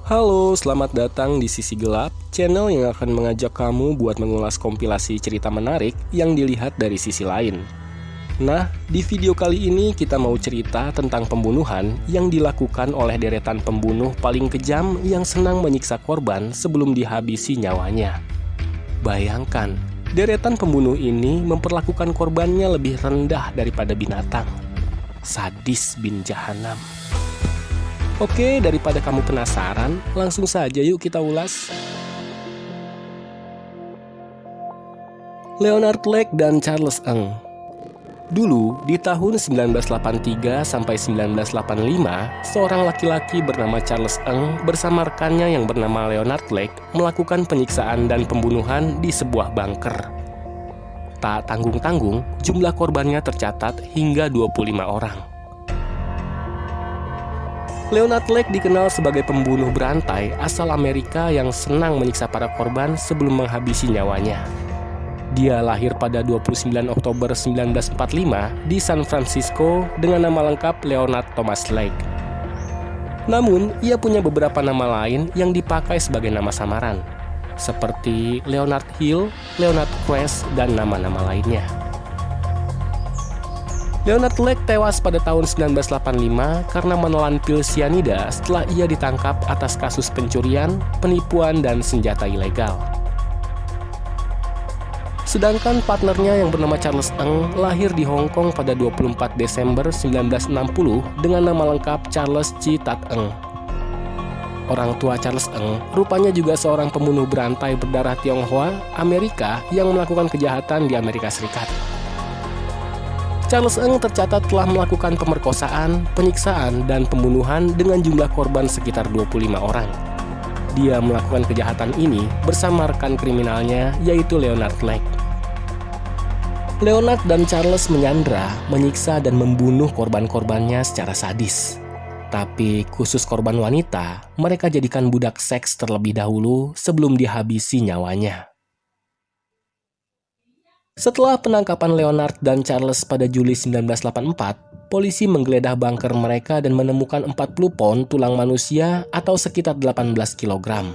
Halo, selamat datang di Sisi Gelap, channel yang akan mengajak kamu buat mengulas kompilasi cerita menarik yang dilihat dari sisi lain. Nah, di video kali ini kita mau cerita tentang pembunuhan yang dilakukan oleh deretan pembunuh paling kejam yang senang menyiksa korban sebelum dihabisi nyawanya. Bayangkan, deretan pembunuh ini memperlakukan korbannya lebih rendah daripada binatang. Sadis bin Jahanam. Oke, daripada kamu penasaran, langsung saja yuk kita ulas. Leonard Lake dan Charles Ng. Dulu, di tahun 1983 sampai 1985, seorang laki-laki bernama Charles Ng bersama rekannya yang bernama Leonard Lake melakukan penyiksaan dan pembunuhan di sebuah bunker. Tak tanggung-tanggung, jumlah korbannya tercatat hingga 25 orang. Leonard Lake dikenal sebagai pembunuh berantai asal Amerika yang senang menyiksa para korban sebelum menghabisi nyawanya. Dia lahir pada 29 Oktober 1945 di San Francisco dengan nama lengkap Leonard Thomas Lake. Namun, ia punya beberapa nama lain yang dipakai sebagai nama samaran, seperti Leonard Hill, Leonard Kress, dan nama-nama lainnya. Leonard Lake tewas pada tahun 1985 karena menelan pil sianida setelah ia ditangkap atas kasus pencurian, penipuan, dan senjata ilegal. Sedangkan partnernya yang bernama Charles Ng lahir di Hong Kong pada 24 Desember 1960 dengan nama lengkap Charles Chi Tat Ng. Orang tua Charles Ng rupanya juga seorang pembunuh berantai berdarah Tionghoa Amerika yang melakukan kejahatan di Amerika Serikat. Charles Ng tercatat telah melakukan pemerkosaan, penyiksaan, dan pembunuhan dengan jumlah korban sekitar 25 orang. Dia melakukan kejahatan ini bersama rekan kriminalnya, yaitu Leonard Lake. Leonard dan Charles menyandra, menyiksa, dan membunuh korban-korbannya secara sadis. Tapi khusus korban wanita, mereka jadikan budak seks terlebih dahulu sebelum dihabisi nyawanya. Setelah penangkapan Leonard dan Charles pada Juli 1984, polisi menggeledah bunker mereka dan menemukan 40 pound tulang manusia atau sekitar 18 kg.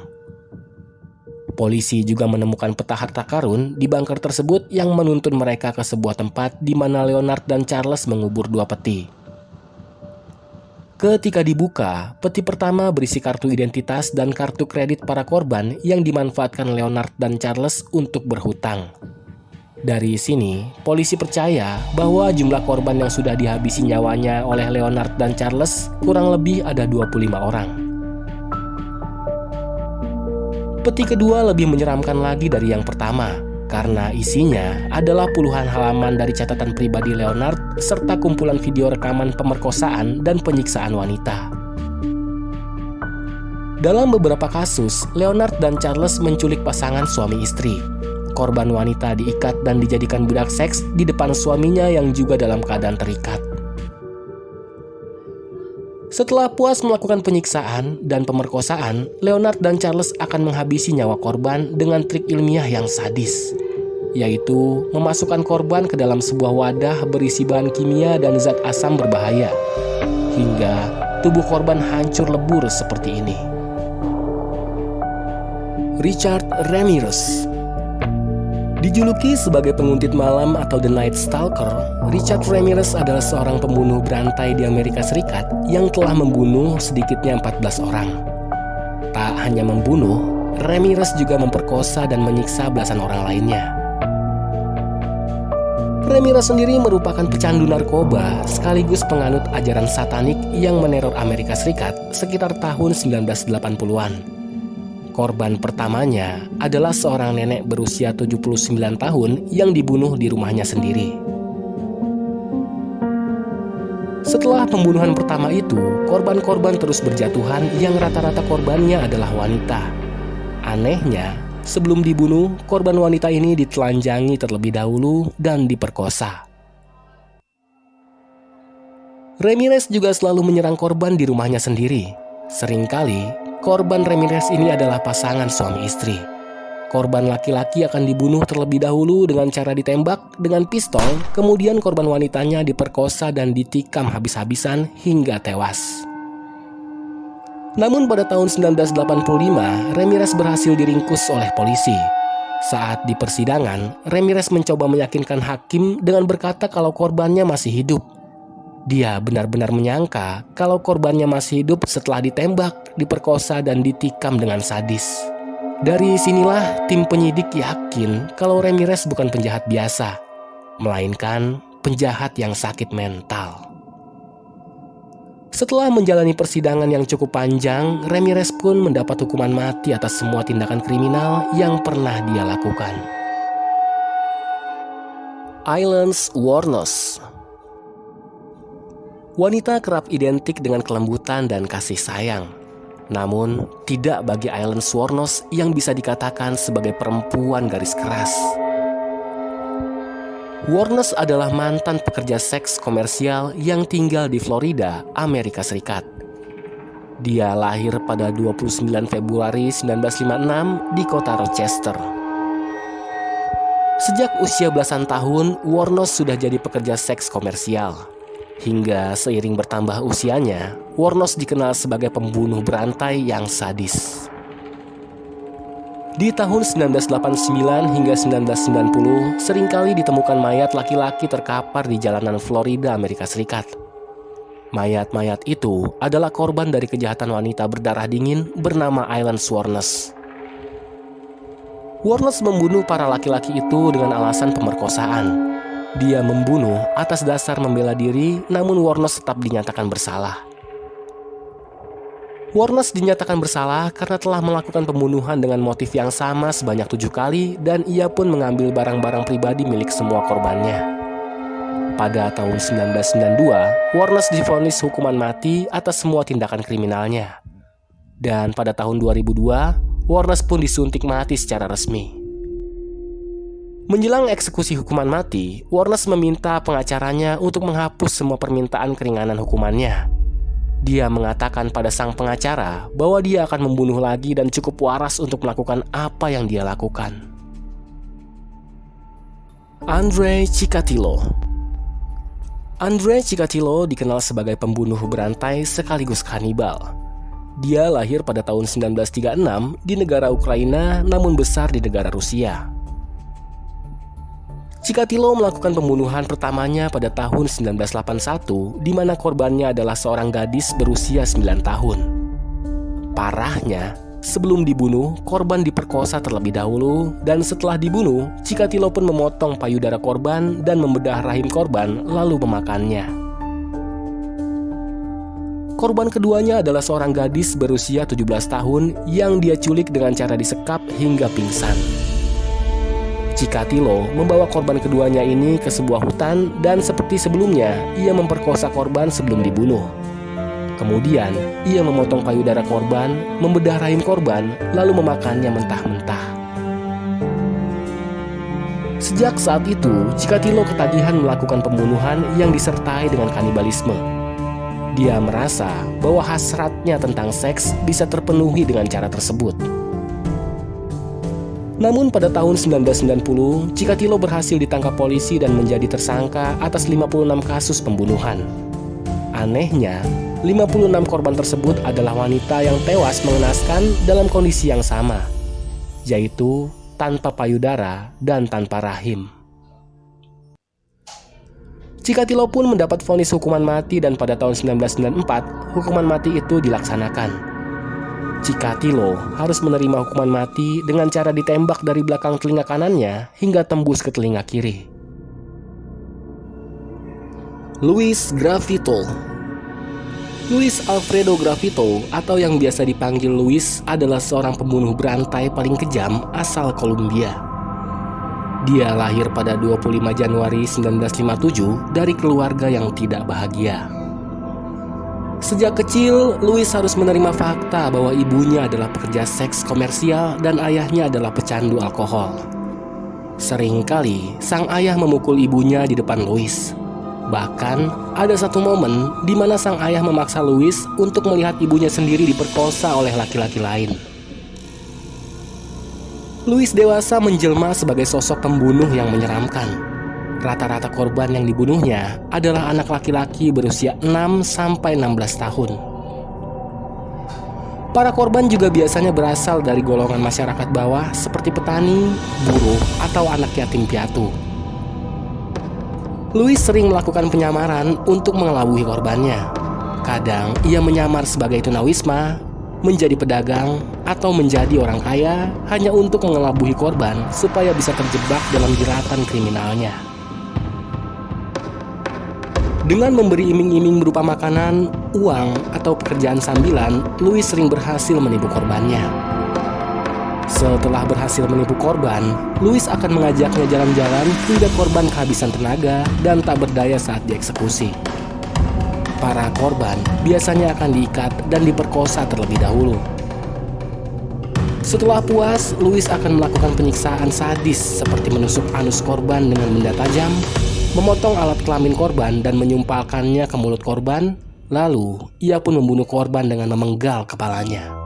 Polisi juga menemukan peta harta karun di bunker tersebut yang menuntun mereka ke sebuah tempat di mana Leonard dan Charles mengubur dua peti. Ketika dibuka, peti pertama berisi kartu identitas dan kartu kredit para korban yang dimanfaatkan Leonard dan Charles untuk berhutang. Dari sini, polisi percaya bahwa jumlah korban yang sudah dihabisi nyawanya oleh Leonard dan Charles kurang lebih ada 25 orang. Peti kedua lebih menyeramkan lagi dari yang pertama, karena isinya adalah puluhan halaman dari catatan pribadi Leonard serta kumpulan video rekaman pemerkosaan dan penyiksaan wanita. Dalam beberapa kasus, Leonard dan Charles menculik pasangan suami istri. Korban wanita diikat dan dijadikan budak seks di depan suaminya yang juga dalam keadaan terikat. Setelah puas melakukan penyiksaan dan pemerkosaan, Leonard dan Charles akan menghabisi nyawa korban dengan trik ilmiah yang sadis, yaitu memasukkan korban ke dalam sebuah wadah berisi bahan kimia dan zat asam berbahaya, hingga tubuh korban hancur lebur seperti ini. Richard Ramirez. Dijuluki sebagai penguntit malam atau The Night Stalker, Richard Ramirez adalah seorang pembunuh berantai di Amerika Serikat yang telah membunuh sedikitnya 14 orang. Tak hanya membunuh, Ramirez juga memperkosa dan menyiksa belasan orang lainnya. Ramirez sendiri merupakan pecandu narkoba sekaligus penganut ajaran satanik yang meneror Amerika Serikat sekitar tahun 1980-an. Korban pertamanya adalah seorang nenek berusia 79 tahun yang dibunuh di rumahnya sendiri. Setelah pembunuhan pertama itu, korban-korban terus berjatuhan yang rata-rata korbannya adalah wanita. Anehnya, sebelum dibunuh, korban wanita ini ditelanjangi terlebih dahulu dan diperkosa. Ramirez juga selalu menyerang korban di rumahnya sendiri. Seringkali, korban Ramirez ini adalah pasangan suami istri. Korban laki-laki akan dibunuh terlebih dahulu dengan cara ditembak dengan pistol, kemudian korban wanitanya diperkosa dan ditikam habis-habisan hingga tewas. Namun pada tahun 1985, Ramirez berhasil diringkus oleh polisi. Saat di persidangan, Ramirez mencoba meyakinkan hakim dengan berkata kalau korbannya masih hidup. Dia benar-benar menyangka kalau korbannya masih hidup setelah ditembak, diperkosa, dan ditikam dengan sadis. Dari sinilah tim penyidik yakin kalau Ramirez bukan penjahat biasa, melainkan penjahat yang sakit mental. Setelah menjalani persidangan yang cukup panjang, Ramirez pun mendapat hukuman mati atas semua tindakan kriminal yang pernah dia lakukan. Aileen Wuornos. Wanita kerap identik dengan kelembutan dan kasih sayang. Namun, tidak bagi Aileen Wuornos yang bisa dikatakan sebagai perempuan garis keras. Wuornos adalah mantan pekerja seks komersial yang tinggal di Florida, Amerika Serikat. Dia lahir pada 29 Februari 1956 di kota Rochester. Sejak usia belasan tahun, Wuornos sudah jadi pekerja seks komersial. Hingga seiring bertambah usianya, Wuornos dikenal sebagai pembunuh berantai yang sadis. Di tahun 1989 hingga 1990, seringkali ditemukan mayat laki-laki terkapar di jalanan Florida, Amerika Serikat. Mayat-mayat itu adalah korban dari kejahatan wanita berdarah dingin bernama Aileen Wuornos. Wuornos membunuh para laki-laki itu dengan alasan pemerkosaan. Dia membunuh atas dasar membela diri, namun Wuornos tetap dinyatakan bersalah. Wuornos dinyatakan bersalah karena telah melakukan pembunuhan dengan motif yang sama sebanyak 7 kali dan ia pun mengambil barang-barang pribadi milik semua korbannya. Pada tahun 1992, Wuornos divonis hukuman mati atas semua tindakan kriminalnya. Dan pada tahun 2002, Wuornos pun disuntik mati secara resmi. Menjelang eksekusi hukuman mati, Wuornos meminta pengacaranya untuk menghapus semua permintaan keringanan hukumannya. Dia mengatakan pada sang pengacara bahwa dia akan membunuh lagi dan cukup waras untuk melakukan apa yang dia lakukan. Andrei Chikatilo. Andrei Chikatilo dikenal sebagai pembunuh berantai sekaligus kanibal. Dia lahir pada tahun 1936 di negara Ukraina namun besar di negara Rusia. Chikatilo melakukan pembunuhan pertamanya pada tahun 1981 di mana korbannya adalah seorang gadis berusia 9 tahun. Parahnya, sebelum dibunuh, korban diperkosa terlebih dahulu dan setelah dibunuh, Chikatilo pun memotong payudara korban dan membedah rahim korban lalu memakannya. Korban keduanya adalah seorang gadis berusia 17 tahun yang dia culik dengan cara disekap hingga pingsan. Chikatilo membawa korban keduanya ini ke sebuah hutan dan seperti sebelumnya, ia memperkosa korban sebelum dibunuh. Kemudian, ia memotong payudara korban, membedah rahim korban, lalu memakannya mentah-mentah. Sejak saat itu, Chikatilo ketagihan melakukan pembunuhan yang disertai dengan kanibalisme. Dia merasa bahwa hasratnya tentang seks bisa terpenuhi dengan cara tersebut. Namun pada tahun 1990, Chikatilo berhasil ditangkap polisi dan menjadi tersangka atas 56 kasus pembunuhan. Anehnya, 56 korban tersebut adalah wanita yang tewas mengenaskan dalam kondisi yang sama, yaitu tanpa payudara dan tanpa rahim. Chikatilo pun mendapat vonis hukuman mati dan pada tahun 1994, hukuman mati itu dilaksanakan. Chikatilo harus menerima hukuman mati dengan cara ditembak dari belakang telinga kanannya hingga tembus ke telinga kiri. Luis Gravito. Luis Alfredo Gravito atau yang biasa dipanggil Luis adalah seorang pembunuh berantai paling kejam asal Kolombia. Dia lahir pada 25 Januari 1957 dari keluarga yang tidak bahagia. Sejak kecil, Luis harus menerima fakta bahwa ibunya adalah pekerja seks komersial dan ayahnya adalah pecandu alkohol. Seringkali, sang ayah memukul ibunya di depan Luis. Bahkan, ada satu momen di mana sang ayah memaksa Luis untuk melihat ibunya sendiri diperkosa oleh laki-laki lain. Luis dewasa menjelma sebagai sosok pembunuh yang menyeramkan. Rata-rata korban yang dibunuhnya adalah anak laki-laki berusia 6-16 tahun. Para korban juga biasanya berasal dari golongan masyarakat bawah seperti petani, buruh, atau anak yatim piatu. Louis sering melakukan penyamaran untuk mengelabui korbannya. Kadang ia menyamar sebagai tunawisma, menjadi pedagang, atau menjadi orang kaya hanya untuk mengelabui korban supaya bisa terjebak dalam jeratan kriminalnya. Dengan memberi iming-iming berupa makanan, uang, atau pekerjaan sambilan, Louis sering berhasil menipu korbannya. Setelah berhasil menipu korban, Louis akan mengajaknya jalan-jalan hingga korban kehabisan tenaga dan tak berdaya saat dieksekusi. Para korban biasanya akan diikat dan diperkosa terlebih dahulu. Setelah puas, Louis akan melakukan penyiksaan sadis seperti menusuk anus korban dengan benda tajam, memotong alat kelamin korban dan menyumpalkannya ke mulut korban, lalu ia pun membunuh korban dengan memenggal kepalanya.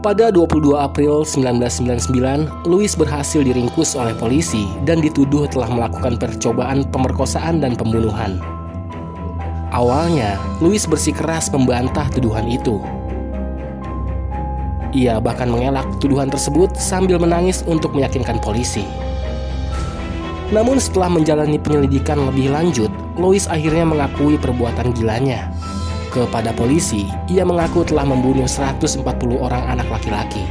Pada 22 April 1999, Louis berhasil diringkus oleh polisi dan dituduh telah melakukan percobaan pemerkosaan dan pembunuhan. Awalnya, Louis bersikeras membantah tuduhan itu. Ia bahkan mengelak tuduhan tersebut sambil menangis untuk meyakinkan polisi. Namun setelah menjalani penyelidikan lebih lanjut, Louis akhirnya mengakui perbuatan gilanya. Kepada polisi, ia mengaku telah membunuh 140 orang anak laki-laki.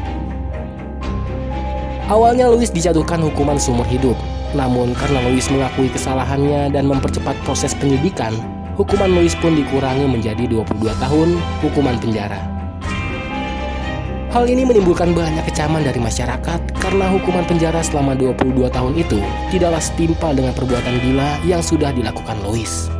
Awalnya Louis dijatuhkan hukuman seumur hidup. Namun karena Louis mengakui kesalahannya dan mempercepat proses penyidikan, hukuman Louis pun dikurangi menjadi 22 tahun hukuman penjara. Hal ini menimbulkan banyak kecaman dari masyarakat karena hukuman penjara selama 22 tahun itu tidaklah setimpal dengan perbuatan gila yang sudah dilakukan Louis.